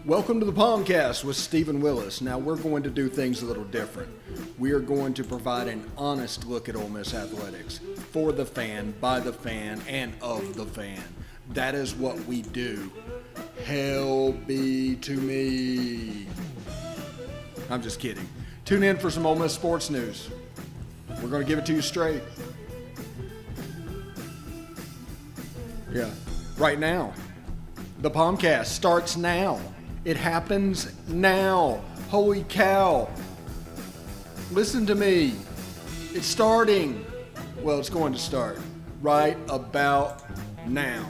Welcome to the POMcast with Stephen Willis. Now we're going to do things a little different. We are going to provide an honest look at Ole Miss athletics for the fan, by the fan, and of the fan. That is what we do. Hell be to me. I'm just kidding. Tune in for some Ole Miss sports news. We're going to give it to you straight. Yeah. Right now. The POMcast starts now. It happens now. Holy cow. Listen to me. It's starting. Well, it's going to start right about now.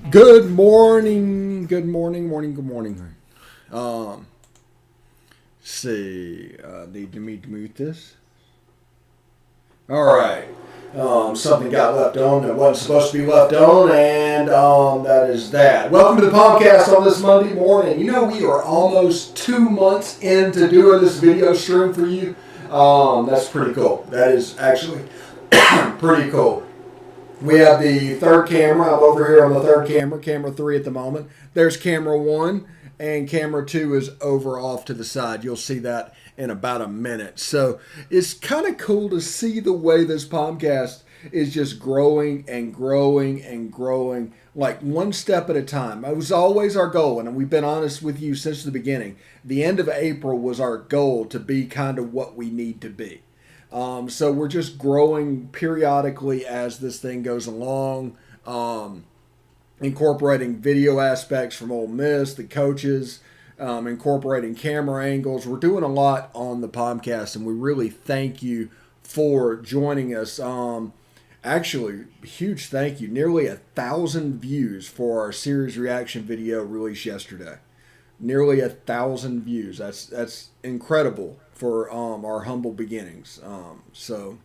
Good morning. Good morning. Good morning. Need to mute this. All right. Something got left on that wasn't supposed to be left on, and that is that. Welcome to the POMcast on this Monday morning. You know, we are almost 2 months into doing this video stream for you. That's pretty cool. That is actually pretty cool. We have the third camera. I'm over here on the third camera, camera 3 at the moment. There's camera 1, and camera 2 is over off to the side. You'll see that in about a minute. So it's kind of cool to see the way this POMcast is just growing and growing and growing, like one step at a time. It was always our goal, and we've been honest with you since the beginning. The end of April was our goal to be kind of what we need to be. So we're just growing periodically as this thing goes along, incorporating video aspects from Ole Miss, the coaches, incorporating camera angles. We're doing a lot on the POMcast, and we really thank you for joining us. Actually, huge thank you. Nearly 1,000 views for our series reaction video released yesterday. Nearly 1,000 views. That's incredible for our humble beginnings. So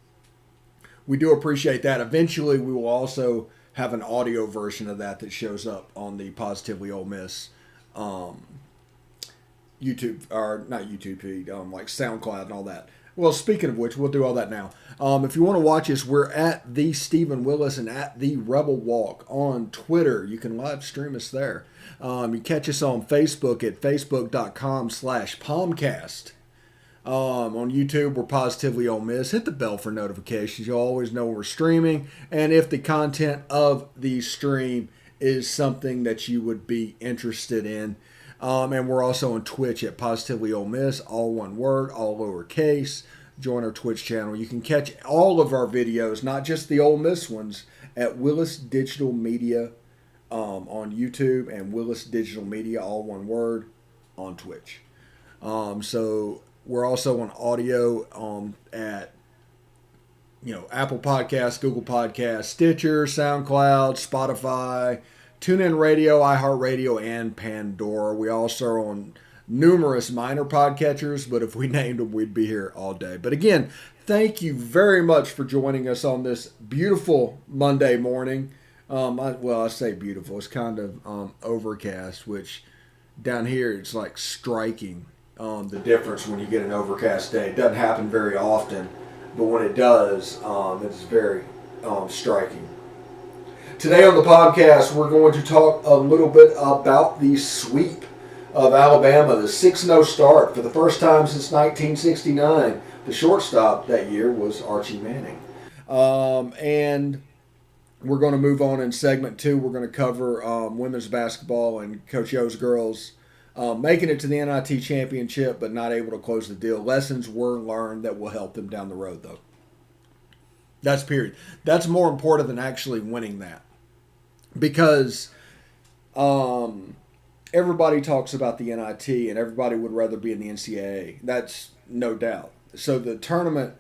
we do appreciate that. Eventually, we will also have an audio version of that shows up on the Positively Ole Miss um, YouTube, or not YouTube feed, like SoundCloud and all that. Well, speaking of which, we'll do all that now. If you want to watch us, we're at the Stephen Willis and at the Rebel Walk on Twitter. You can live stream us there. You catch us on Facebook at facebook.com/POMcast. On YouTube, we're Positively Ole Miss. Hit the bell for notifications. You'll always know we're streaming. And if the content of the stream is something that you would be interested in. And we're also on Twitch at Positively Ole Miss, all one word, all lowercase. Join our Twitch channel. You can catch all of our videos, not just the Ole Miss ones, at Willis Digital Media on YouTube and Willis Digital Media, all one word, on Twitch. So we're also on audio at Apple Podcasts, Google Podcasts, Stitcher, SoundCloud, Spotify, TuneIn Radio, iHeartRadio, and Pandora. We also are on numerous minor podcatchers, but if we named them, we'd be here all day. But again, thank you very much for joining us on this beautiful Monday morning. I say beautiful. It's kind of overcast, which down here it's like striking the difference when you get an overcast day. It doesn't happen very often, but when it does, it's very striking. Today on the podcast, we're going to talk a little bit about the sweep of Alabama, the 6-0 start for the first time since 1969. The shortstop that year was Archie Manning. And we're going to move on in segment 2. We're going to cover women's basketball and Coach O's girls making it to the NIT championship, but not able to close the deal. Lessons were learned that will help them down the road, though. That's period. That's more important than actually winning that. Because everybody talks about the NIT and everybody would rather be in the NCAA. That's no doubt. So the tournament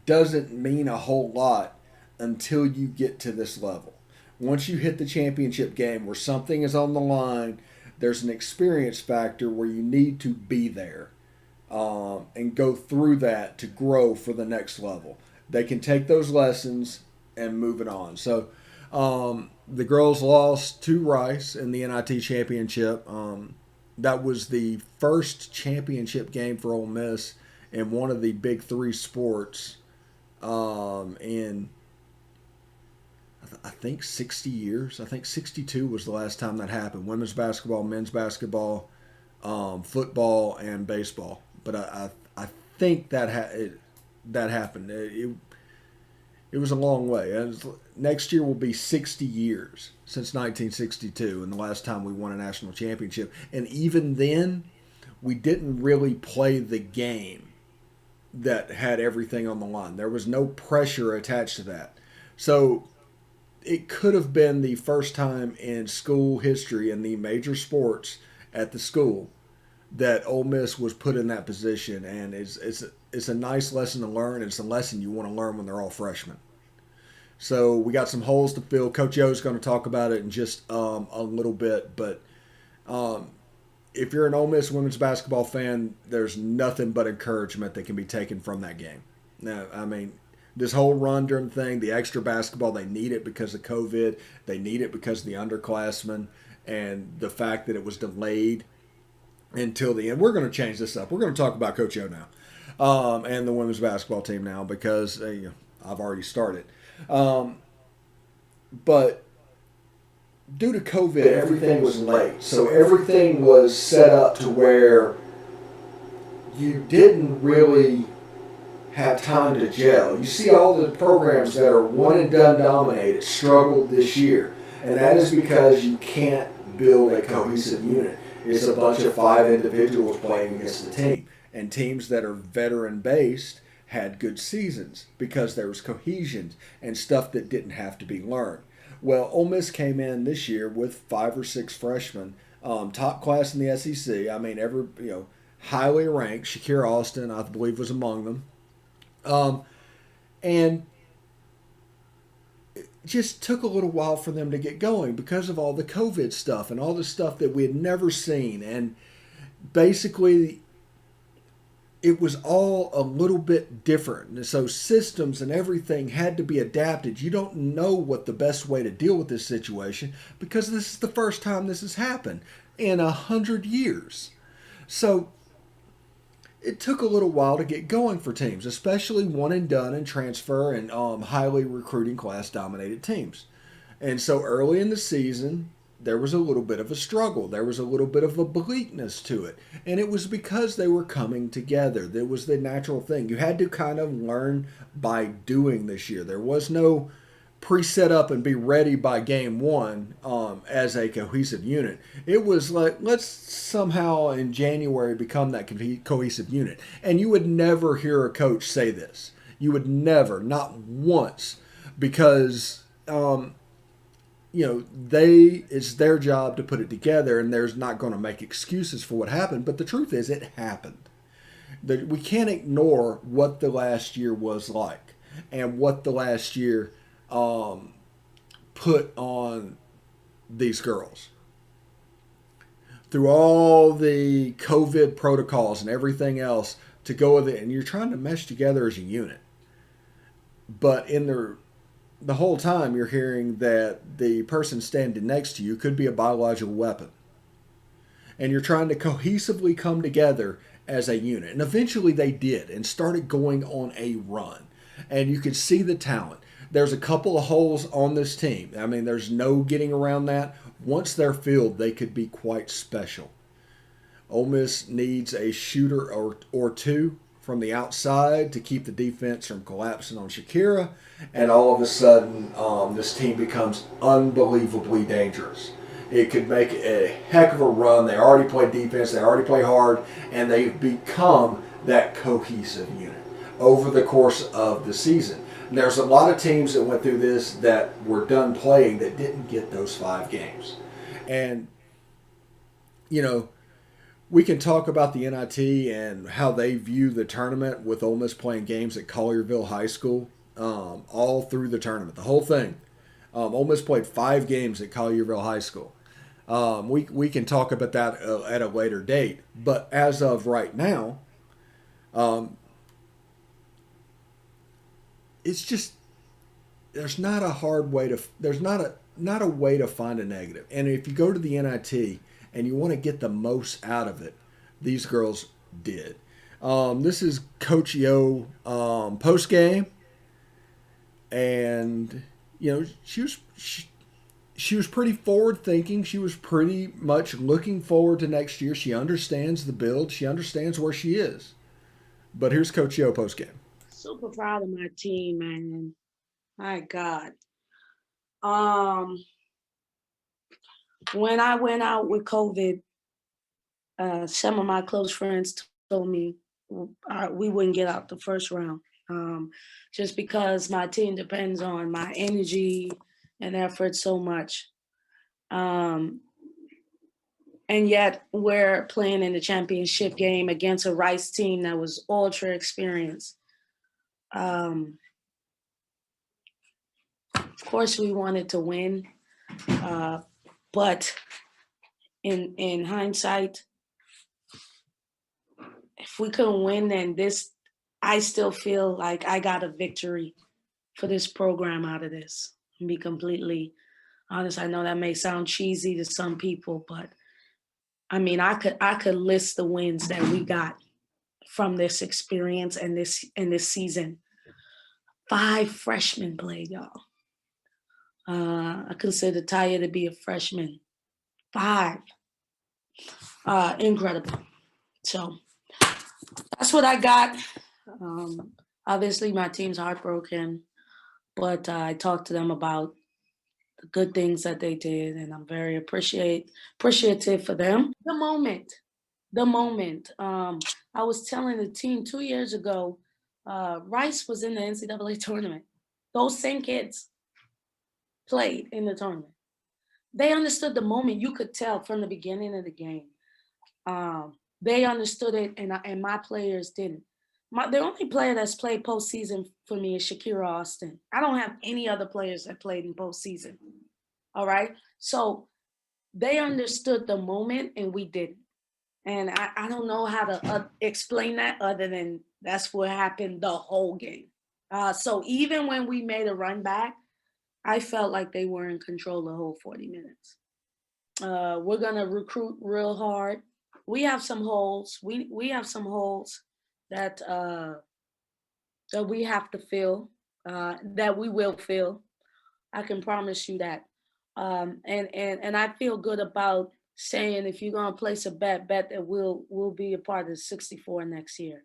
doesn't mean a whole lot until you get to this level. Once you hit the championship game where something is on the line, there's an experience factor where you need to be there and go through that to grow for the next level. They can take those lessons and move it on. So the girls lost to Rice in the NIT championship. That was the first championship game for Ole Miss in one of the big three sports in, I think, 60 years. I think 62 was the last time that happened. Women's basketball, men's basketball, football, and baseball. But I think that happened. It was a long way. Next year will be 60 years since 1962 and the last time we won a national championship. And even then, we didn't really play the game that had everything on the line. There was no pressure attached to that. So it could have been the first time in school history in the major sports at the school that Ole Miss was put in that position. And it's a nice lesson to learn. It's a lesson you want to learn when they're all freshmen. So we got some holes to fill. Coach O's going to talk about it in just a little bit. But if you're an Ole Miss women's basketball fan, there's nothing but encouragement that can be taken from that game. Now, I mean, this whole run during the thing, the extra basketball, they need it because of COVID. They need it because of the underclassmen and the fact that it was delayed until the end. We're going to change this up. We're going to talk about Coach O now and the women's basketball team now because I've already started. But due to COVID, everything was late. So everything was set up to where you didn't really have time to gel. You see all the programs that are one and done dominated struggled this year. And that is because you can't build a cohesive unit. It's a bunch of 5 individuals playing against the team. And teams that are veteran-based had good seasons because there was cohesion and stuff that didn't have to be learned. Well, Ole Miss came in this year with 5 or 6 freshmen, top class in the SEC. I mean, highly ranked. Shakira Austin, I believe, was among them. And just took a little while for them to get going because of all the COVID stuff and all the stuff that we had never seen. And basically, it was all a little bit different. And so systems and everything had to be adapted. You don't know what the best way to deal with this situation because this is the first time this has happened in 100 years. So it took a little while to get going for teams, especially one and done and transfer and highly recruiting class dominated teams. And so early in the season, there was a little bit of a struggle. There was a little bit of a bleakness to it. And it was because they were coming together. That was the natural thing. You had to kind of learn by doing this year. There was no pre-set up and be ready by game one as a cohesive unit. It was like, let's somehow in January become that cohesive unit. And you would never hear a coach say this. You would never, not once, because it's their job to put it together, and there's not going to make excuses for what happened. But the truth is, it happened. We can't ignore what the last year was like and what the last year put on these girls. Through all the COVID protocols and everything else to go with it, and you're trying to mesh together as a unit. But in the whole time you're hearing that the person standing next to you could be a biological weapon. And you're trying to cohesively come together as a unit. And eventually they did and started going on a run. And you could see the talent. There's a couple of holes on this team. I mean, there's no getting around that. Once they're filled, they could be quite special. Ole Miss needs a shooter or two from the outside to keep the defense from collapsing on Shakira. And all of a sudden, this team becomes unbelievably dangerous. It could make a heck of a run. They already play defense. They already play hard. And they've become that cohesive unit over the course of the season. And there's a lot of teams that went through this that were done playing that didn't get those 5 games. And, we can talk about the NIT and how they view the tournament with Ole Miss playing games at Collierville High School all through the tournament, the whole thing. Ole Miss played 5 games at Collierville High School. We can talk about that at a later date. But as of right now, it's just there's not a hard way to there's not a way to find a negative. And if you go to the NIT and you want to get the most out of it, these girls did. This is Coach Yo post game, and she was pretty forward thinking. She was pretty much looking forward to next year. She understands the build. She understands where she is. But here's Coach Yo post game. Super proud of my team, man. My God. When I went out with COVID, some of my close friends told me we wouldn't get out the first round, just because my team depends on my energy and effort so much. And yet we're playing in the championship game against a Rice team that was ultra experienced. Of course, we wanted to win, but in hindsight, if we couldn't win, then I still feel like I got a victory for this program out of this. And be completely honest, I know that may sound cheesy to some people, but I mean, I could list the wins that we got from this experience and this season. 5 freshmen played, y'all. I consider Taya to be a freshman. 5. Incredible. So that's what I got. Obviously, my team's heartbroken, but I talked to them about the good things that they did, and I'm very appreciative for them. The moment. I was telling the team 2 years ago, Rice was in the NCAA tournament. Those same kids played in the tournament. They understood the moment. You could tell from the beginning of the game. They understood it, and my players didn't. The only player that's played postseason for me is Shakira Austin. I don't have any other players that played in postseason. All right. So they understood the moment and we didn't. And I don't know how to explain that other than that's what happened the whole game. So even when we made a run back, I felt like they were in control the whole 40 minutes. We're gonna recruit real hard. We have some holes. We have some holes that that we have to fill. That we will fill. I can promise you that. And I feel good about saying if you're gonna place a bet that we'll be a part of 64 next year.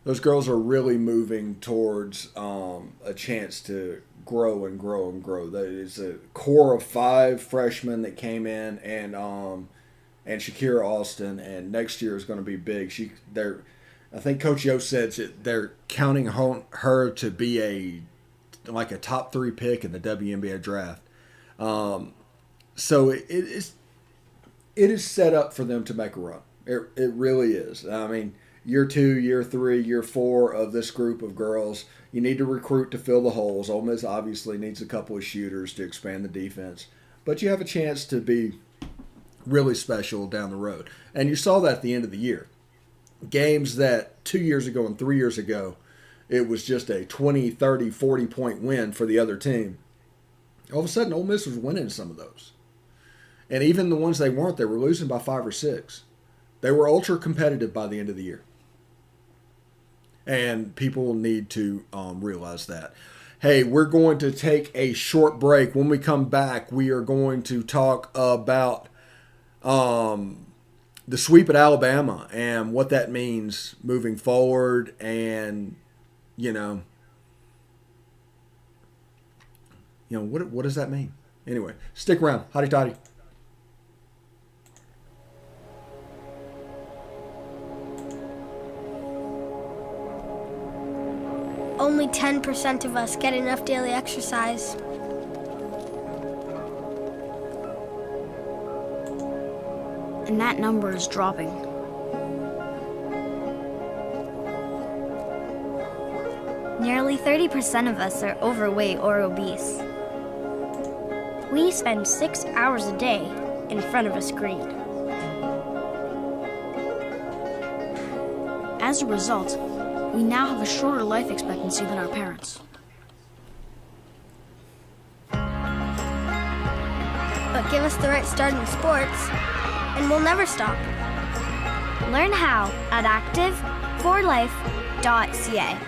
Those girls are really moving towards a chance to grow and grow and grow. That is a core of 5 freshmen that came in, and Shakira Austin, and next year is going to be big. I think Coach Yo said that they're counting her to be a top 3 pick in the WNBA draft. Um, so it is set up for them to make a run. It really is. I mean, year 2, year 3, year 4 of this group of girls, you need to recruit to fill the holes. Ole Miss obviously needs a couple of shooters to expand the defense, but you have a chance to be really special down the road. And you saw that at the end of the year. Games that 2 years ago and 3 years ago, it was just a 20, 30, 40-point win for the other team. All of a sudden, Ole Miss was winning some of those. And even the ones they weren't, they were losing by 5 or 6. They were ultra competitive by the end of the year. And people need to realize that. Hey, we're going to take a short break. When we come back, we are going to talk about the sweep at Alabama and what that means moving forward, and what does that mean? Anyway, stick around. Hotty toddy. Only 10% of us get enough daily exercise. And that number is dropping. Nearly 30% of us are overweight or obese. We spend 6 hours a day in front of a screen. As a result, we now have a shorter life expectancy than our parents. But give us the right start in sports, and we'll never stop. Learn how at active4life.ca.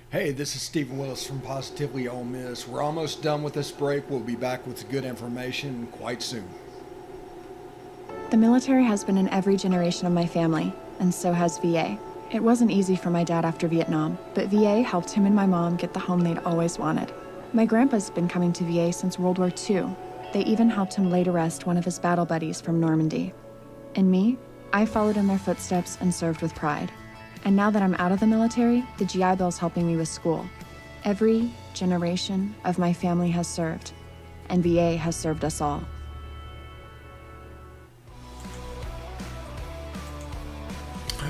Hey, this is Stephen Willis from Positively Ole Miss. We're almost done with this break. We'll be back with good information quite soon. The military has been in every generation of my family, and so has VA. It wasn't easy for my dad after Vietnam, but VA helped him and my mom get the home they'd always wanted. My grandpa's been coming to VA since World War II. They even helped him lay to rest one of his battle buddies from Normandy. And me, I followed in their footsteps and served with pride. And now that I'm out of the military, the GI Bill's helping me with school. Every generation of my family has served, and VA has served us all.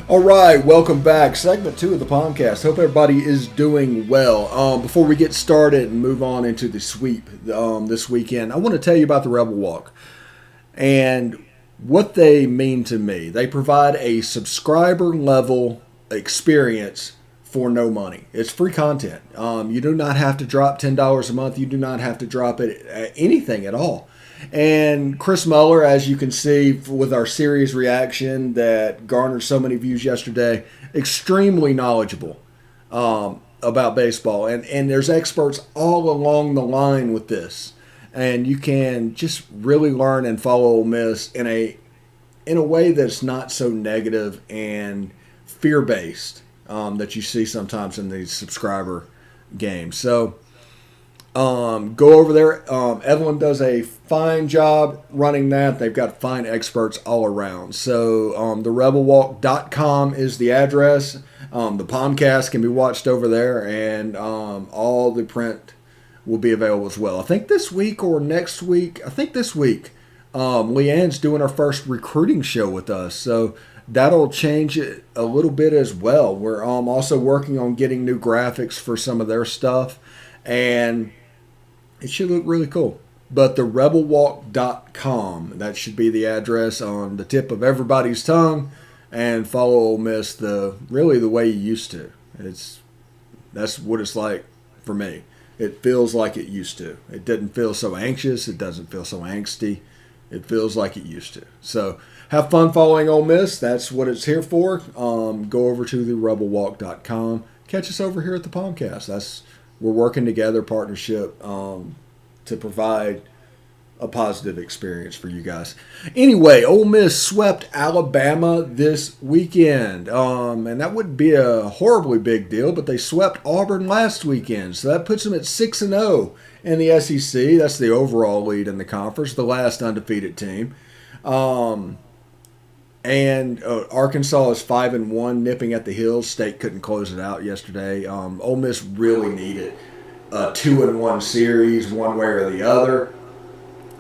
All right, welcome back. Segment 2 of the POMcast. Hope everybody is doing well. Before we get started and move on into the sweep this weekend, I want to tell you about the Rebel Walk and what they mean to me. They provide a subscriber level experience for no money. It's free content. You do not have to drop $10 a month. You do not have to drop anything at all. And Chris Muller, as you can see with our series reaction that garnered so many views yesterday, extremely knowledgeable about baseball. And there's experts all along the line with this. And you can just really learn and follow Ole Miss in a way that's not so negative and fear-based that you see sometimes in these subscriber games. So Go over there. Evelyn does a fine job running that. They've got fine experts all around. So therebelwalk.com is the address. The POMcast can be watched over there, and all the print will be available as well. I think this week or next week. I think this week. Leanne's doing her first recruiting show with us. So that'll change it a little bit as well. We're also working on getting new graphics for some of their stuff. And it should look really cool. But therebelwalk.com, that should be the address on the tip of everybody's tongue. And follow Ole Miss really the way you used to. That's what it's like for me. It feels like it used to. It doesn't feel so anxious. It doesn't feel so angsty. It feels like it used to. So have fun following Ole Miss. That's what it's here for. Go over to therebelwalk.com. Catch us over here at the POMcast. We're working together, partnership, to provide a positive experience for you guys. Anyway, Ole Miss swept Alabama this weekend. And that wouldn't be a horribly big deal, but they swept Auburn last weekend. So that puts them at 6-0 in the SEC. That's the overall lead in the conference, the last undefeated team. And Arkansas is 5-1, nipping at the heels. State couldn't close it out yesterday. Ole Miss really needed a 2-1 series, one way or the other,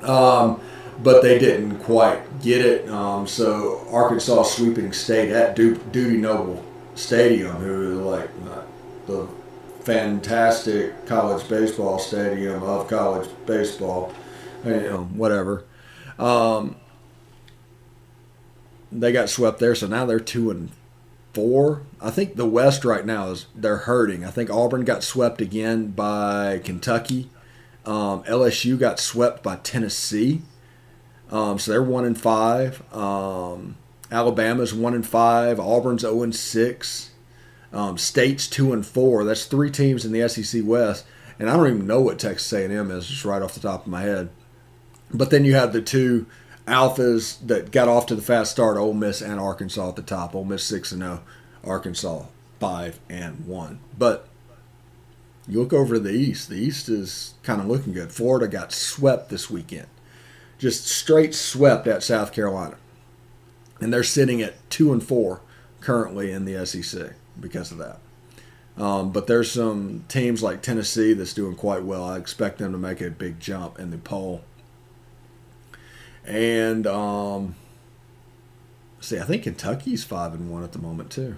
but they didn't quite get it. So Arkansas sweeping State at Duty Noble Stadium, who are like the fantastic college baseball stadium of college baseball, whatever. They got swept there, so now they're 2-4. I think the West right now they're hurting. I think Auburn got swept again by Kentucky. LSU got swept by Tennessee. So they're 1-5. Alabama's 1-5. Auburn's 0-6. State's 2-4. That's 3 teams in the SEC West, and I don't even know what Texas A&M is, just right off the top of my head. But then you have the two alphas that got off to the fast start, Ole Miss and Arkansas at the top. Ole Miss 6-0, Arkansas 5-1. But you look over to the East. The East is kind of looking good. Florida got swept this weekend, just straight swept at South Carolina, and they're sitting at 2-4 currently in the SEC because of that. But there's some teams like Tennessee that's doing quite well. I expect them to make a big jump in the poll. And I think Kentucky's 5-1 at the moment too.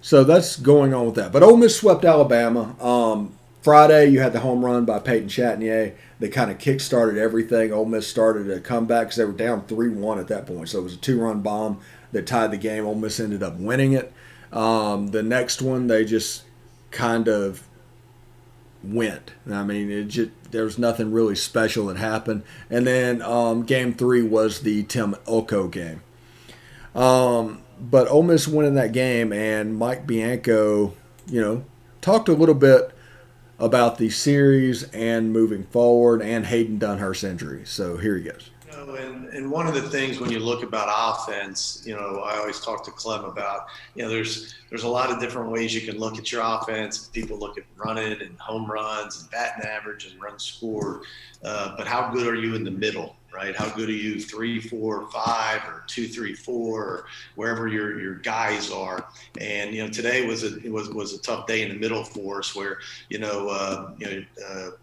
So that's going on with that. But Ole Miss swept Alabama. Friday, you had the home run by Peyton Chatagnier. They kind of kick-started everything. Ole Miss started a comeback because they were down 3-1 at that point. So it was a 2-run bomb that tied the game. Ole Miss ended up winning it. The next one, they just kind of went. I mean, there was nothing really special that happened. And then game 3 was the Tim Elko game. But Ole Miss winning that game, and Mike Bianco, talked a little bit about the series and moving forward and Hayden Dunhurst's injury. So here he goes. And one of the things when you look about offense, I always talk to Clem about, there's a lot of different ways you can look at your offense. People look at running and home runs and batting average and runs scored. But how good are you in the middle, right? How good are you 3, 4, 5 or 2, 3, 4 or wherever your guys are? And, today was a tough day in the middle for us where,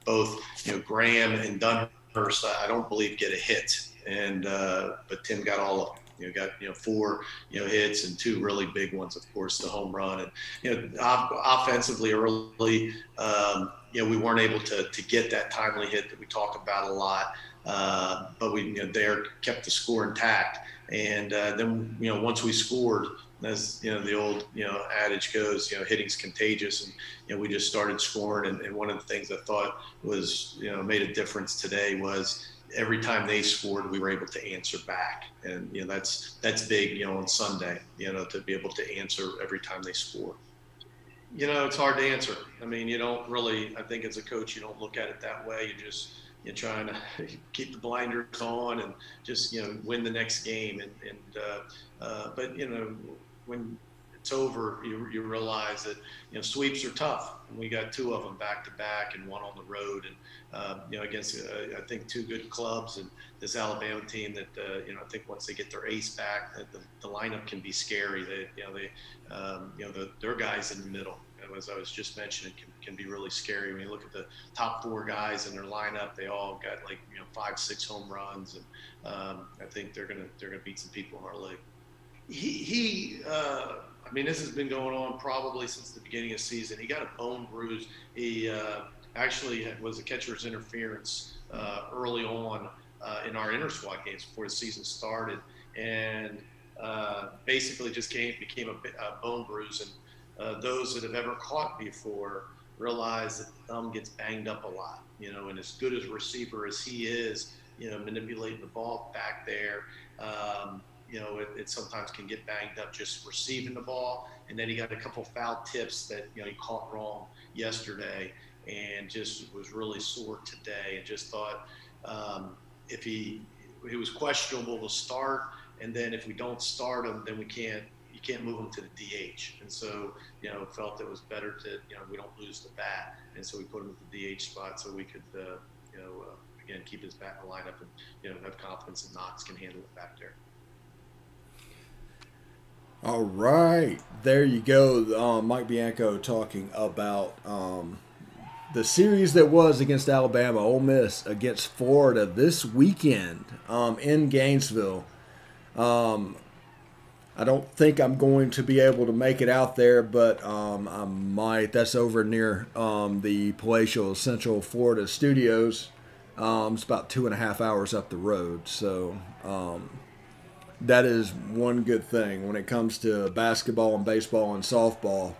both, Graham and Dunhurst, I don't believe get a hit. And but Tim got all of them. Got 4 hits and 2 really big ones, of course, the home run. And offensively early, we weren't able to get that timely hit that we talk about a lot. But we there kept the score intact. And then once we scored, as the old adage goes, hitting's contagious, and we just started scoring. And one of the things I thought was made a difference today was every time they scored, we were able to answer back. And, that's big, on Sunday, to be able to answer every time they score. It's hard to answer. I mean, you don't really, I think as a coach, you don't look at it that way. You're trying to keep the blinders on and just, win the next game. But, when it's over, you realize that, sweeps are tough. And we got 2 of them back to back and 1 on the road. And, against, I think 2 good clubs and this Alabama team that, I think once they get their ace back, the lineup can be scary. Their guys in the middle, as I was just mentioning, can be really scary. When you look at the top 4 guys in their lineup, they all got 5, 6 home runs. And I think they're gonna beat some people in our league. This has been going on probably since the beginning of the season. He got a bone bruise. He actually was a catcher's interference early on in our inter-squad games before the season started, and basically just became a bone bruise. And those that have ever caught before realize that the thumb gets banged up a lot. And as good as a receiver as he is, manipulating the ball back there. It sometimes can get banged up just receiving the ball. And then he got a couple foul tips that, he caught wrong yesterday and just was really sore today, and just thought if he was questionable to start, and then if we don't start him, then you can't move him to the DH. And so, felt it was better to, we don't lose the bat. And so we put him at the DH spot so we could, again, keep his bat in the lineup and, have confidence that Knox can handle it back there. All right, there you go. Mike Bianco talking about the series that was against Alabama, Ole Miss against Florida this weekend in Gainesville. I don't think I'm going to be able to make it out there, but I might. That's over near the Palatial Central Florida studios. It's about 2.5 hours up the road, so that is one good thing when it comes to basketball and baseball and softball.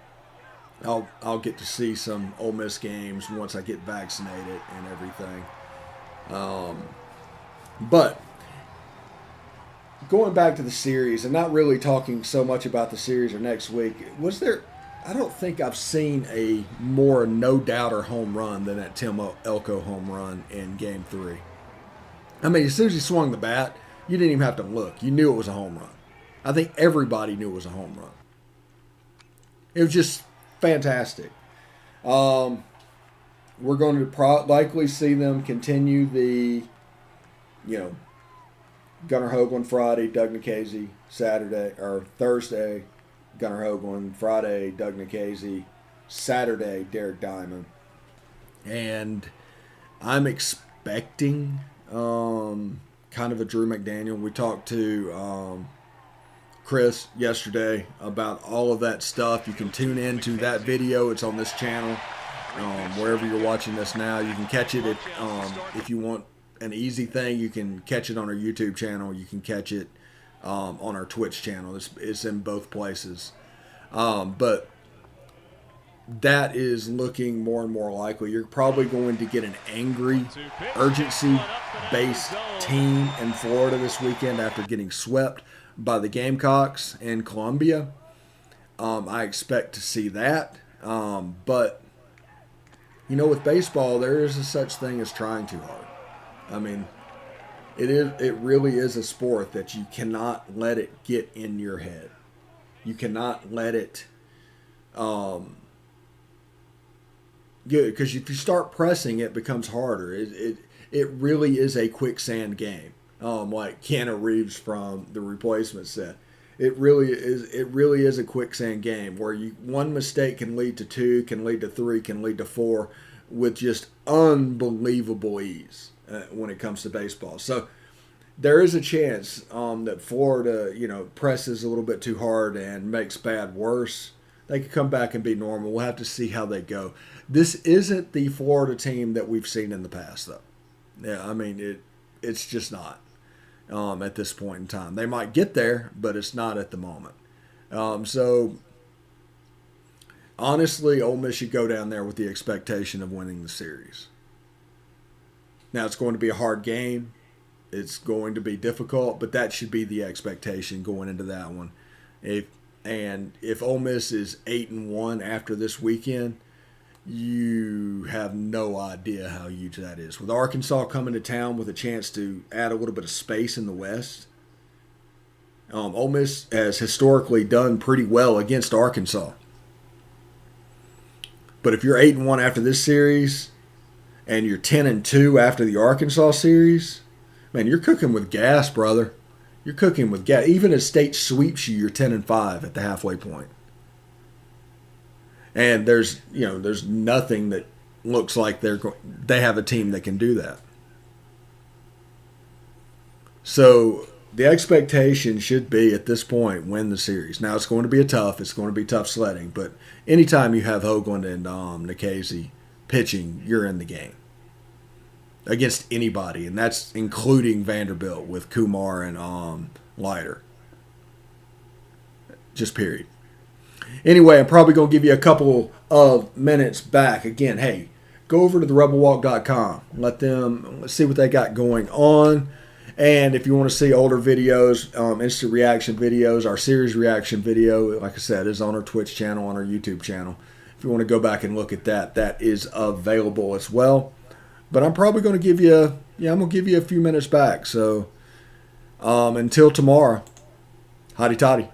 I'll get to see some Ole Miss games once I get vaccinated and everything. But going back to the series and not really talking so much about the series or next week, I don't think I've seen a more no-doubter home run than that Tim Elko home run in Game 3. As soon as he swung the bat, you didn't even have to look. You knew it was a home run. I think everybody knew it was a home run. It was just fantastic. We're going to likely see them continue the, Gunnar Hoagland Friday, Doug Nikhazy Thursday, Gunnar Hoagland Friday, Doug Nikhazy, Saturday, Derek Diamond. And I'm expecting kind of a Drew McDaniel. We talked to Chris yesterday about all of that stuff. You can tune into that video. It's on this channel. Wherever you're watching this now, you can catch it. If you want an easy thing, you can catch it on our YouTube channel. You can catch it on our Twitch channel. It's in both places. But that is looking more and more likely. You're probably going to get an angry, urgency-based team in Florida this weekend after getting swept by the Gamecocks in Columbia. I expect to see that. But, with baseball, there is a such thing as trying too hard. It really is a sport that you cannot let it get in your head. You cannot let it because if you start pressing, it becomes harder. It really is a quicksand game. Like Keanu Reeves from The Replacement said, it really is a quicksand game where one mistake can lead to 2, can lead to 3, can lead to 4, with just unbelievable ease when it comes to baseball. So there is a chance that Florida, presses a little bit too hard and makes bad worse. They could come back and be normal. We'll have to see how they go. This isn't the Florida team that we've seen in the past, though. Yeah, it's just not at this point in time. They might get there, but it's not at the moment. So, honestly, Ole Miss should go down there with the expectation of winning the series. Now, it's going to be a hard game. It's going to be difficult, but that should be the expectation going into that one. If Ole Miss is 8-1 after this weekend, you have no idea how huge that is. With Arkansas coming to town with a chance to add a little bit of space in the West, Ole Miss has historically done pretty well against Arkansas. But if you're 8-1 after this series and you're 10-2 after the Arkansas series, man, you're cooking with gas, brother. You're cooking with gas. Even if State sweeps you, you're 10-5 at the halfway point. And there's nothing that looks like they have a team that can do that. So the expectation should be at this point win the series. Now it's going to be tough sledding, but anytime you have Hoagland and Nikhazy pitching, you're in the game against anybody, and that's including Vanderbilt with Kumar and Leiter. Just period. Anyway, I'm probably going to give you a couple of minutes back. Again, hey, go over to therebelwalk.com. Let's see what they got going on. And if you want to see older videos, instant reaction videos, our series reaction video, like I said, is on our Twitch channel, on our YouTube channel. If you want to go back and look at that, that is available as well. But I'm probably going to give you, a few minutes back. So until tomorrow, hotty toddy.